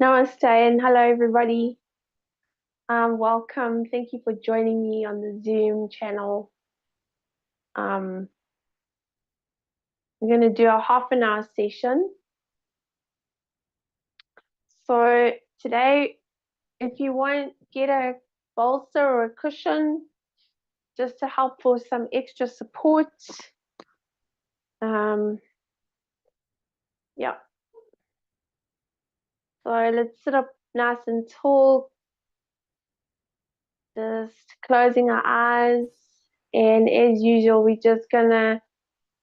Namaste and hello everybody. Welcome. Thank you for joining me on the Zoom channel. Um, we're going to do a half an hour session. So today, if you want, get a bolster or a cushion just to help for some extra support. Yeah. So let's sit up nice and tall, just closing our eyes. And as usual, we're just gonna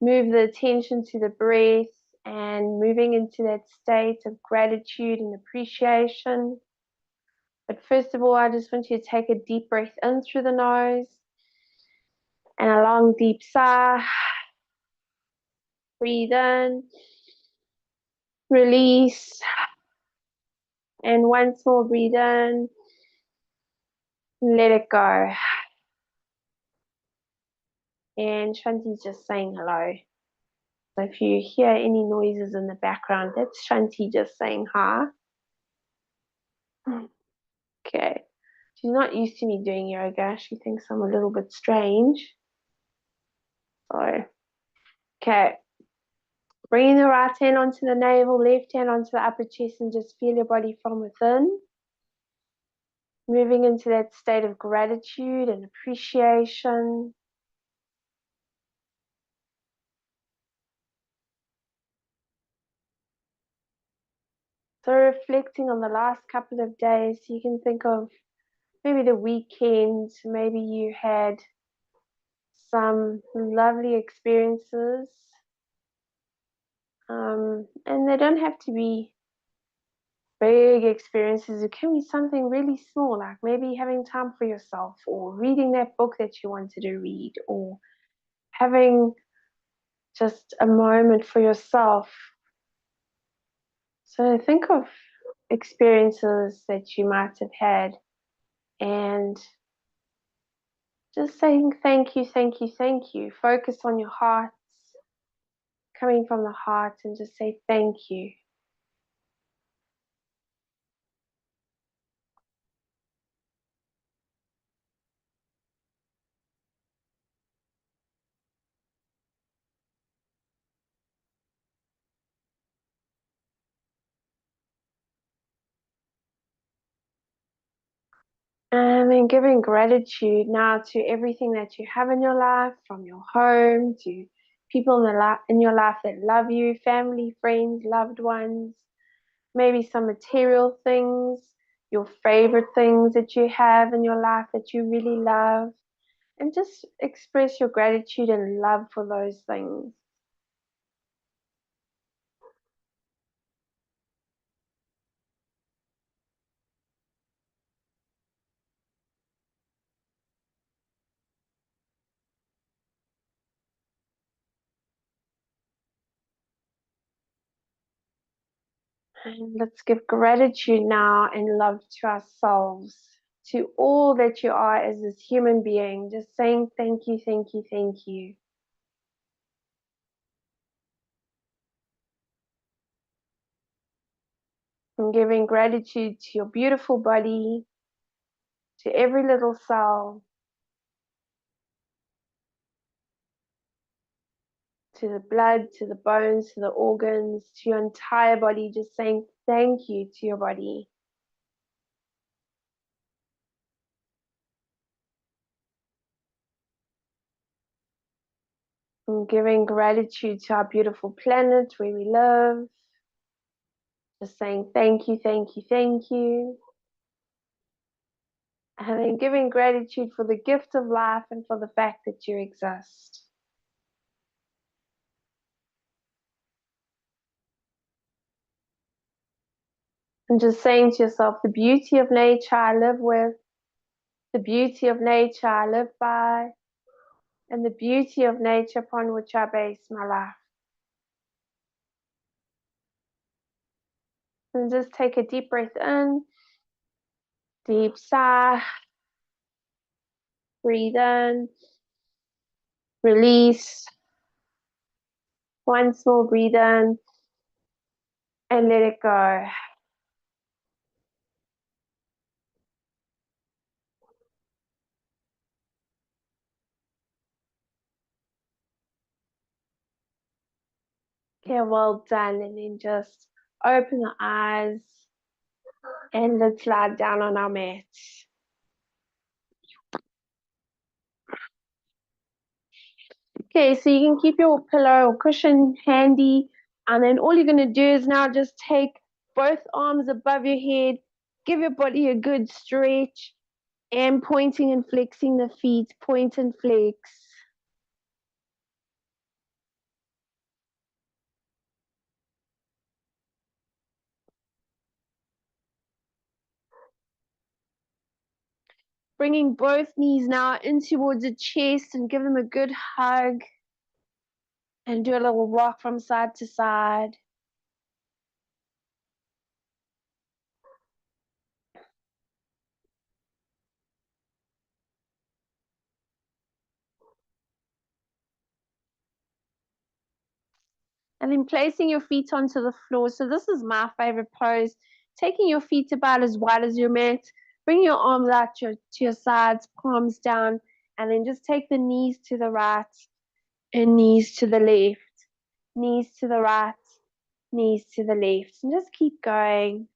move the attention to the breath and moving into that state of gratitude and appreciation. But first of all, I just want you to take a deep breath in through the nose and a long deep sigh. Breathe in, release, and once more breathe in, let it go. And Shanti's just saying hello. So if you hear any noises in the background, that's Shanti just saying hi. Okay. She's not used to me doing yoga. She thinks I'm a little bit strange. So, okay. Bringing the right hand onto the navel, left hand onto the upper chest, and just feel your body from within. Moving into that state of gratitude and appreciation. So reflecting on the last couple of days, you can think of maybe the weekend, maybe you had some lovely experiences. And they don't have to be big experiences. It can be something really small, like maybe having time for yourself, or reading that book that you wanted to read, or having just a moment for yourself. So think of experiences that you might have had and just saying thank you, thank you, thank you. Focus on your hearts, coming from the heart, and just say thank you. And giving gratitude now to everything that you have in your life, from your home to people in your life that love you, family, friends, loved ones, maybe some material things, your favorite things that you have in your life that you really love, and just express your gratitude and love for those things. And let's give gratitude now and love to ourselves, to all that you are as this human being, just saying thank you, thank you, thank you. And giving gratitude to your beautiful body, to every little cell, to the blood, to the bones, to the organs, to your entire body, just saying thank you to your body. And giving gratitude to our beautiful planet where we live, just saying thank you, thank you, thank you. And then giving gratitude for the gift of life and for the fact that you exist. And just saying to yourself, the beauty of nature I live with, the beauty of nature I live by, and the beauty of nature upon which I base my life. And just take a deep breath in, deep sigh, breathe in, release. Once more, breathe in and let it go. Okay, well done. And then just open the eyes and let's lie down on our mat. Okay, so you can keep your pillow or cushion handy, and then all you're going to do is now just take both arms above your head, give your body a good stretch, and pointing and flexing the feet, point and flex. Bringing both knees now in towards the chest and give them a good hug, and do a little rock from side to side. And then placing your feet onto the floor. So this is my favorite pose. Taking your feet about as wide as your mat. Bring your arms out to your sides, palms down, and then just take the knees to the right and knees to the left. Knees to the right, knees to the left. And just keep going.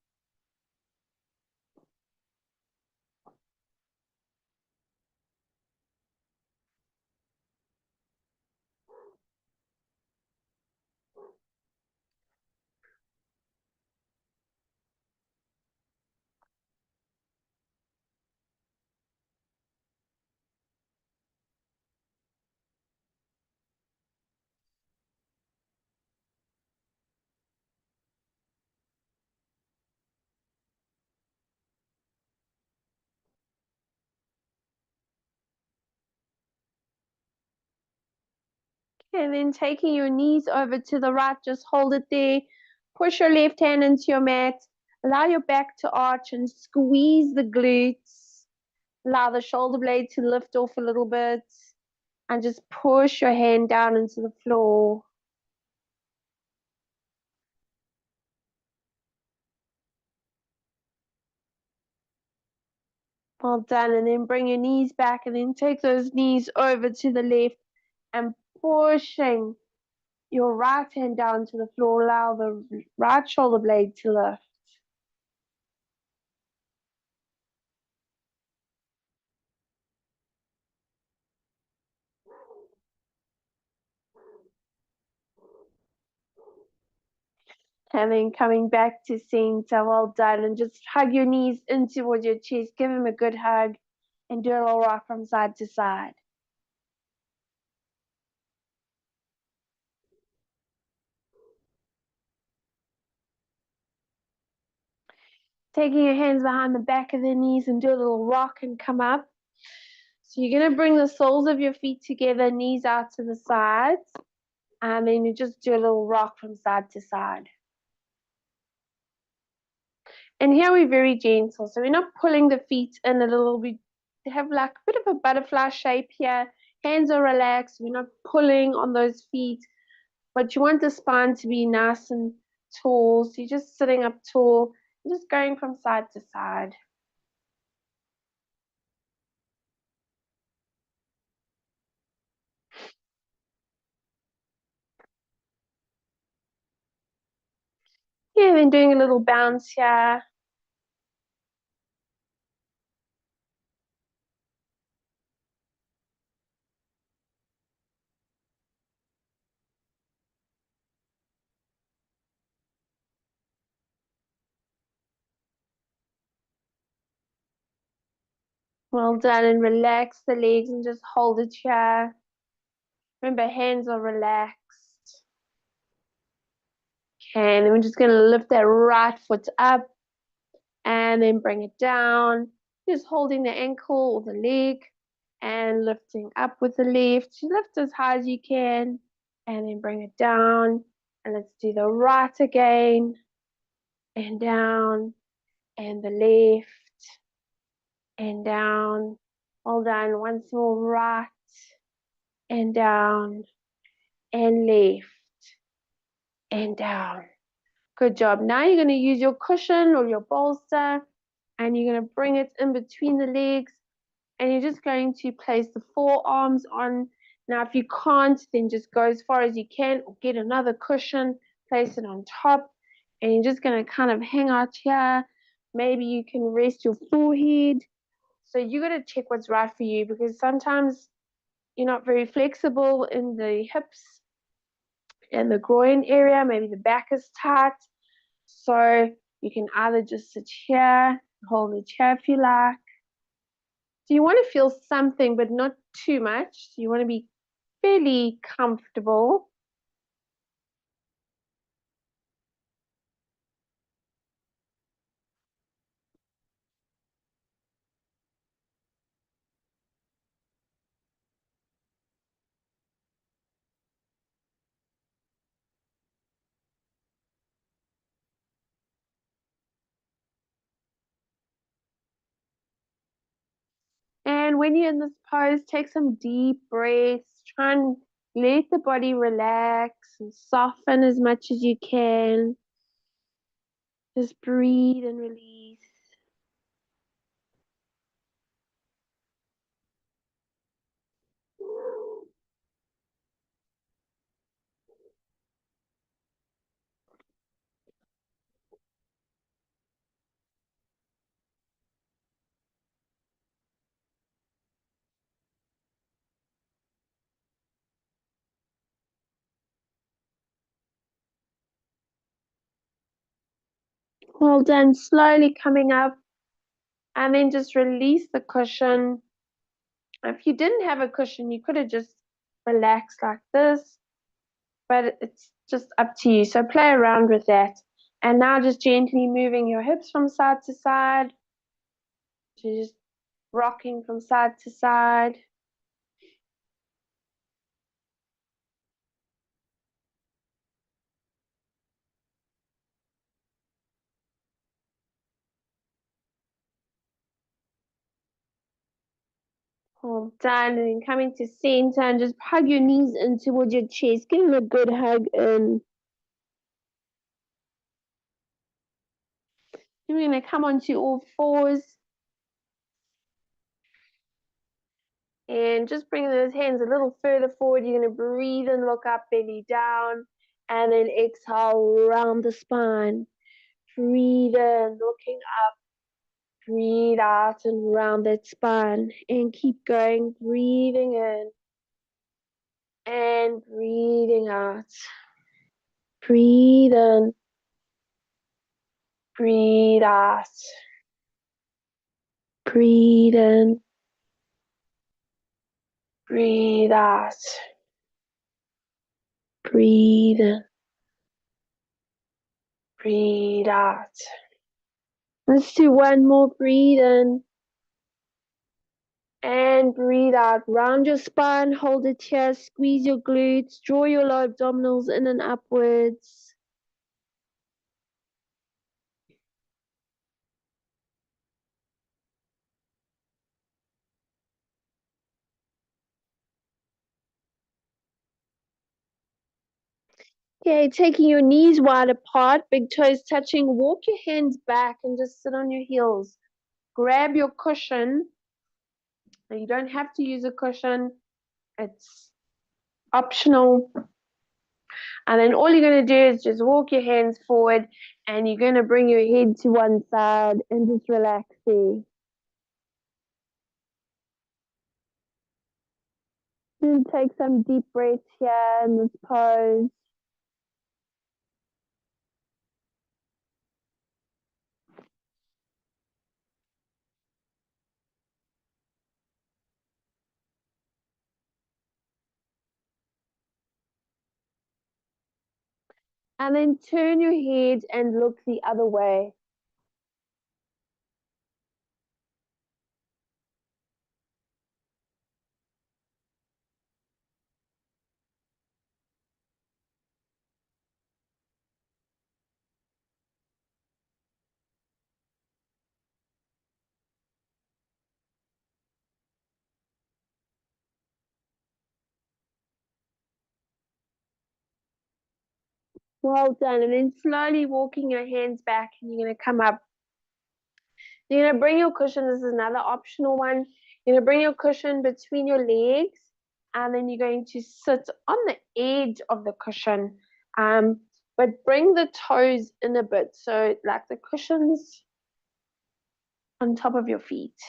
And then taking your knees over to the right, just hold it there. Push your left hand into your mat. Allow your back to arch and squeeze the glutes. Allow the shoulder blade to lift off a little bit. And just push your hand down into the floor. Well done. And then bring your knees back and then take those knees over to the left and pushing your right hand down to the floor. Allow the right shoulder blade to lift. And then coming back to center, well done. And just hug your knees in towards your chest. Give them a good hug and do a little rock from side to side. Taking your hands behind the back of the knees and do a little rock and come up. So you're going to bring the soles of your feet together, knees out to the sides, and then you just do a little rock from side to side. And here we're very gentle, so we're not pulling the feet in a little bit. They have like a bit of a butterfly shape here. Hands are relaxed. We're not pulling on those feet, but you want the spine to be nice and tall. So you're just sitting up tall, just going from side to side. Yeah, then doing a little bounce here. Well done, and relax the legs and just hold it here. Remember, hands are relaxed. Okay, and then we're just going to lift that right foot up and then bring it down. Just holding the ankle or the leg and lifting up with the left. Lift as high as you can and then bring it down. And let's do the right again and down and the left and down. Hold on, once more, right and down and left and down. Good job. Now you're going to use your cushion or your bolster and you're going to bring it in between the legs and you're just going to place the forearms on Now, if you can't, then just go as far as you can, or get another cushion, place it on top, and you're just going to kind of hang out here. Maybe you can rest your forehead. So you got to check what's right for you, because sometimes you're not very flexible in the hips and the groin area. Maybe the back is tight. So you can either just sit here, hold the chair if you like. So you want to feel something, but not too much. You want to be fairly comfortable. And when you're in this pose, take some deep breaths. Try and let the body relax and soften as much as you can. Just breathe and release. Well done. Slowly coming up, and then just release the cushion. If you didn't have a cushion, you could have just relaxed like this, but it's just up to you. So play around with that. And now just gently moving your hips from side to side. So just rocking from side to side. All done. And then coming to center and just hug your knees in towards your chest. Give them a good hug in. You're going to come onto all fours. And just bring those hands a little further forward. You're going to breathe and look up, belly down. And then exhale, round the spine. Breathe in, looking up. Breathe out and round that spine. And keep going, breathing in. And breathing out. Breathe in. Breathe out. Breathe in. Breathe out. Breathe in. Breathe out. Let's do one more. Breathe in. And breathe out. Round your spine. Hold it here. Squeeze your glutes. Draw your lower abdominals in and upwards. Okay, taking your knees wide apart, big toes touching. Walk your hands back and just sit on your heels. Grab your cushion. Now, you don't have to use a cushion. It's optional. And then all you're going to do is just walk your hands forward, and you're going to bring your head to one side and just relax there. And take some deep breaths here in this pose. And then turn your head and look the other way. Well done. And then slowly walking your hands back, and you're going to come up. You're going to bring your cushion. This is another optional one. You're going to bring your cushion between your legs, and then you're going to sit on the edge of the cushion, but bring the toes in a bit, so like the cushion's on top of your feet.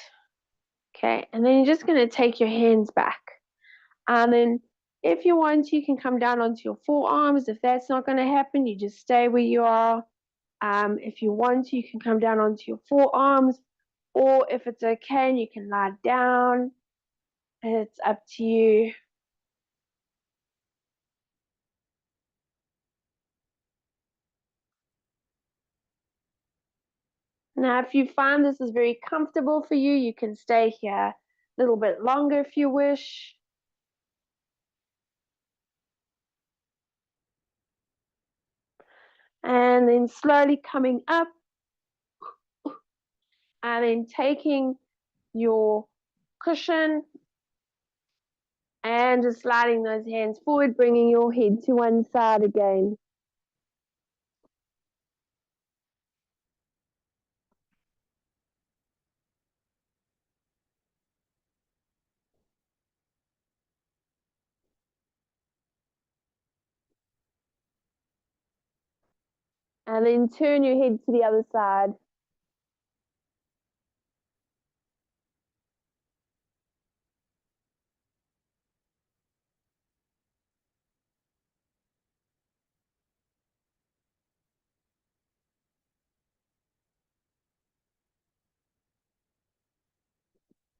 Okay, and then you're just going to take your hands back, and then if you want, you can come down onto your forearms. If that's not going to happen, you just stay where you are. If you want, you can come down onto your forearms, or if it's okay and you can lie down, it's up to you. Now, if you find this is very comfortable for you, you can stay here a little bit longer if you wish. And then slowly coming up, and then taking your cushion and just sliding those hands forward, bringing your head to one side again. And then turn your head to the other side.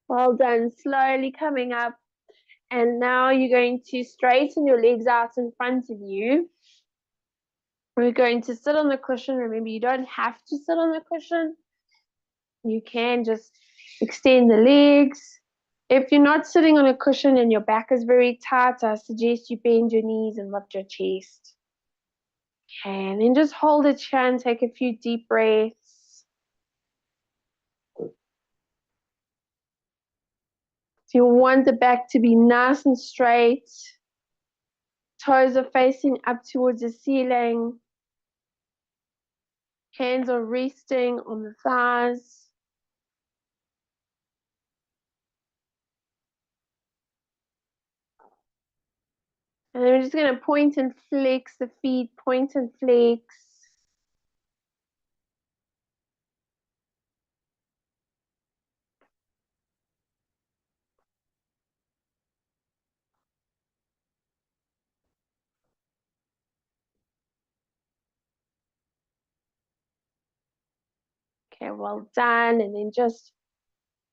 Well done. Slowly coming up. And now you're going to straighten your legs out in front of you. We're going to sit on the cushion. Remember, you don't have to sit on the cushion. You can just extend the legs. If you're not sitting on a cushion and your back is very tight, I suggest you bend your knees and lift your chest. Okay, and then just hold it here and take a few deep breaths. So you want the back to be nice and straight. Toes are facing up towards the ceiling. Hands are resting on the thighs. And then we're just going to point and flex the feet, point and flex. Okay, well done. And then just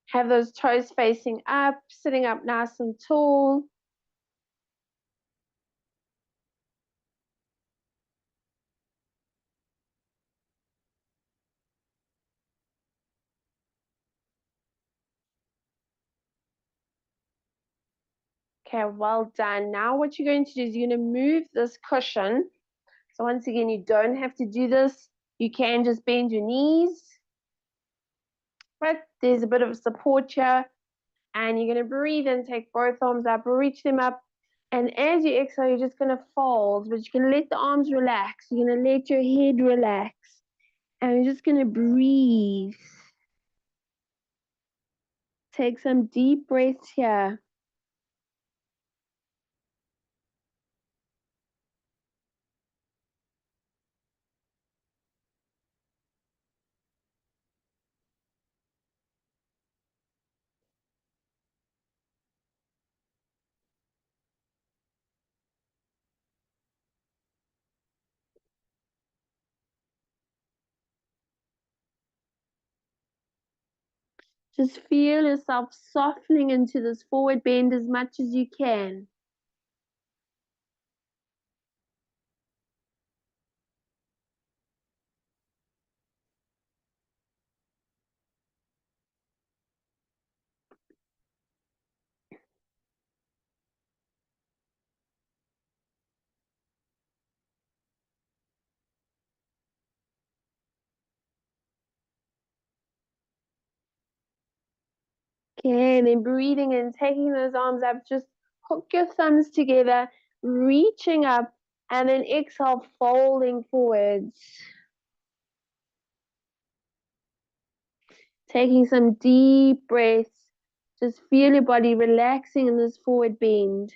have those toes facing up, sitting up nice and tall. Okay, well done. Now what you're going to do is you're going to move this cushion. So once again, you don't have to do this. You can just bend your knees. But there's a bit of support here. And you're going to breathe and take both arms up, reach them up. And as you exhale, you're just going to fold, but you're going to let the arms relax. You're going to let your head relax. And you're just going to breathe. Take some deep breaths here. Just feel yourself softening into this forward bend as much as you can. Okay, and then breathing and taking those arms up, just hook your thumbs together, reaching up, and then exhale, folding forwards. Taking some deep breaths, Just feel your body relaxing in this forward bend.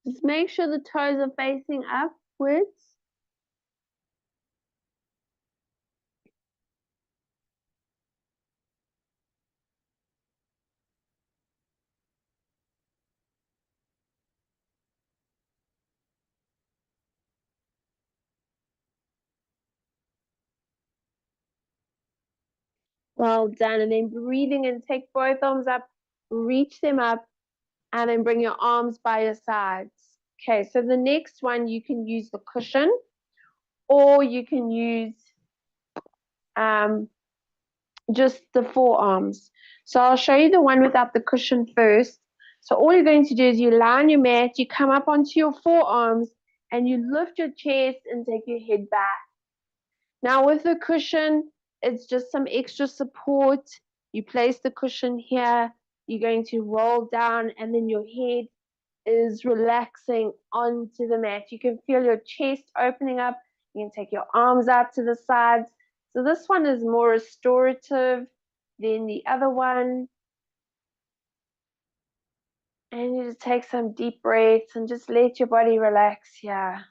Just make sure the toes are facing upwards. Well done. And then breathing in, take both arms up, reach them up, and then bring your arms by your sides. Okay, so the next one, you can use the cushion, or you can use just the forearms. So I'll show you the one without the cushion first. So all you're going to do is you lie on your mat, you come up onto your forearms, and you lift your chest and take your head back. Now with the cushion, it's just some extra support. You place the cushion here, you're going to roll down, and then your head is relaxing onto the mat. You can feel your chest opening up. You can take your arms out to the sides. So this one is more restorative than the other one. And you just take some deep breaths and just let your body relax here.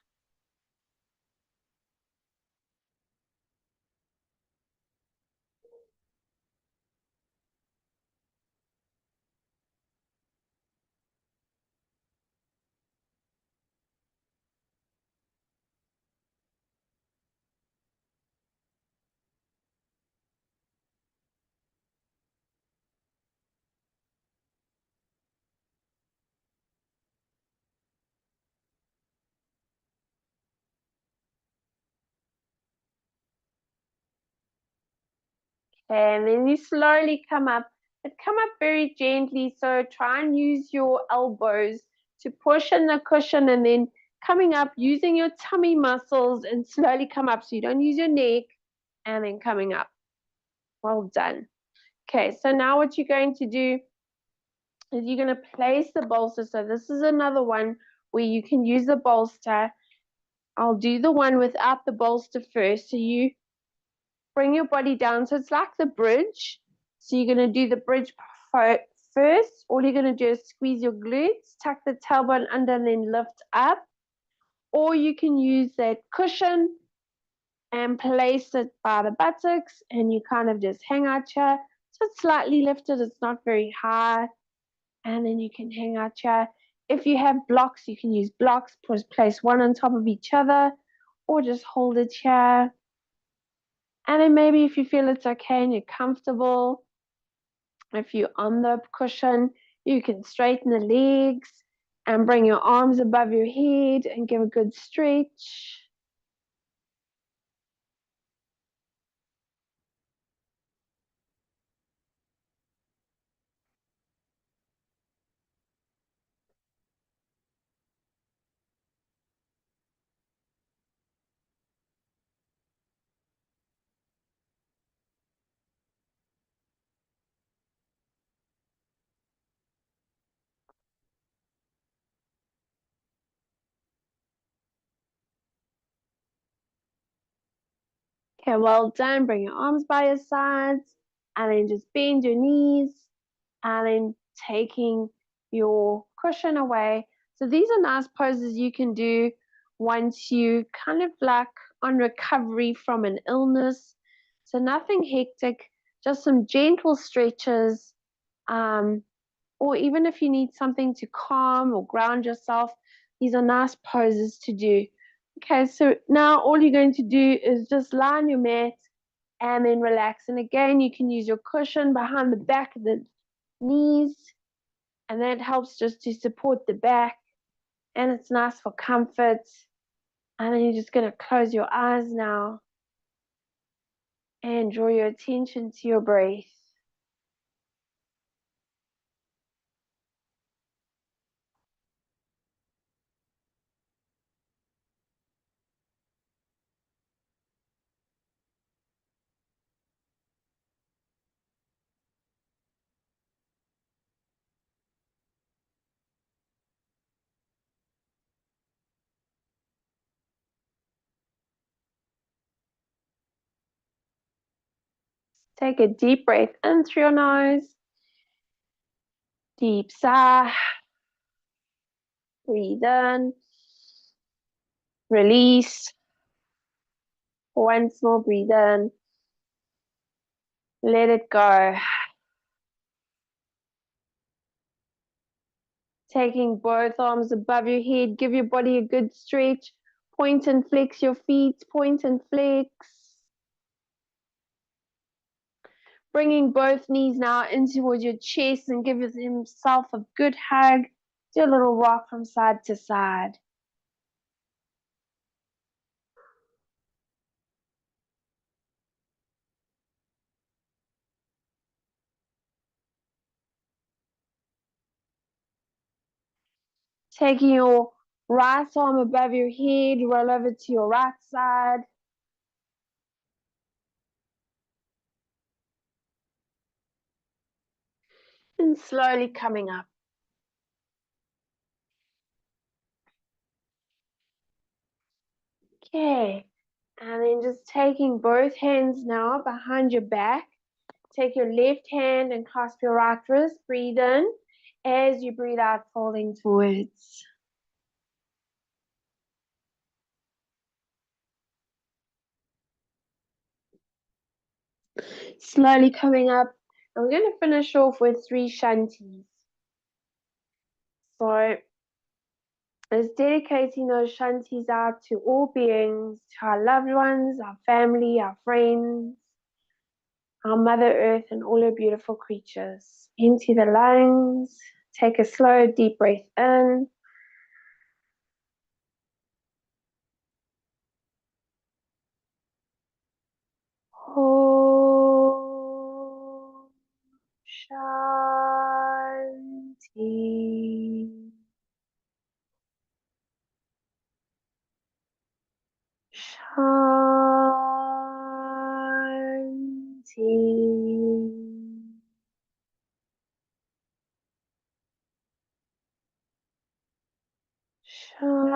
And then you slowly come up, but come up very gently. So try and use your elbows to push in the cushion, and then coming up using your tummy muscles and slowly come up. So you don't use your neck, and then coming up. Well done. Okay, so now what you're going to do is you're going to place the bolster. So this is another one where you can use the bolster. I'll do the one without the bolster first. So you bring your body down. So it's like the bridge. So you're going to do the bridge first. All you're going to do is squeeze your glutes, tuck the tailbone under, and then lift up. Or you can use that cushion and place it by the buttocks, and you kind of just hang out here. So it's slightly lifted, it's not very high. And then you can hang out here. If you have blocks, you can use blocks, place one on top of each other, or just hold it here. And then maybe if you feel it's okay and you're comfortable, if you're on the cushion, you can straighten the legs and bring your arms above your head and give a good stretch. Okay, well done. Bring your arms by your sides and then just bend your knees and then taking your cushion away. So these are nice poses you can do once you kind of like on recovery from an illness. So nothing hectic, just some gentle stretches. Or even if you need something to calm or ground yourself, these are nice poses to do. Okay, so now all you're going to do is just lie on your mat and then relax. And again, you can use your cushion behind the back of the knees, and that helps just to support the back, and it's nice for comfort. And then you're just going to close your eyes now and draw your attention to your breath. Take a deep breath in through your nose. Deep sigh. Breathe in. Release. Once more, breathe in. Let it go. Taking both arms above your head. Give your body a good stretch. Point and flex your feet. Point and flex. Bringing both knees now in towards your chest and give yourself a good hug. Do a little rock from side to side. Taking your right arm above your head, roll over to your right side. And slowly coming up. Okay. And then just taking both hands now behind your back. Take your left hand and clasp your right wrist. Breathe in. As you breathe out, folding forwards. Slowly coming up. And we're going to finish off with 3 shantis. So it's dedicating those shantis out to all beings, to our loved ones, our family, our friends, our Mother Earth, and all her beautiful creatures. Empty the lungs. Take a slow, deep breath in. Om Shanti. Shanti. Shanti.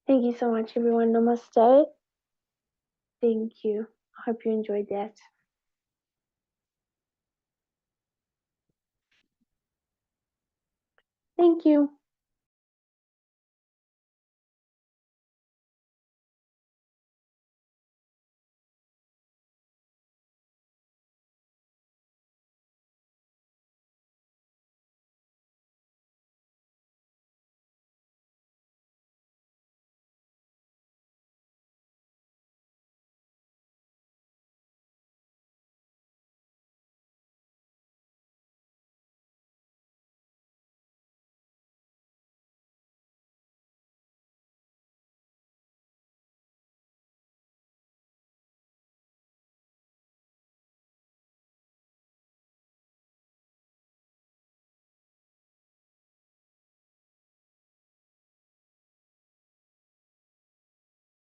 Thank you so much, everyone. Namaste. Thank you. I hope you enjoyed that. Thank you.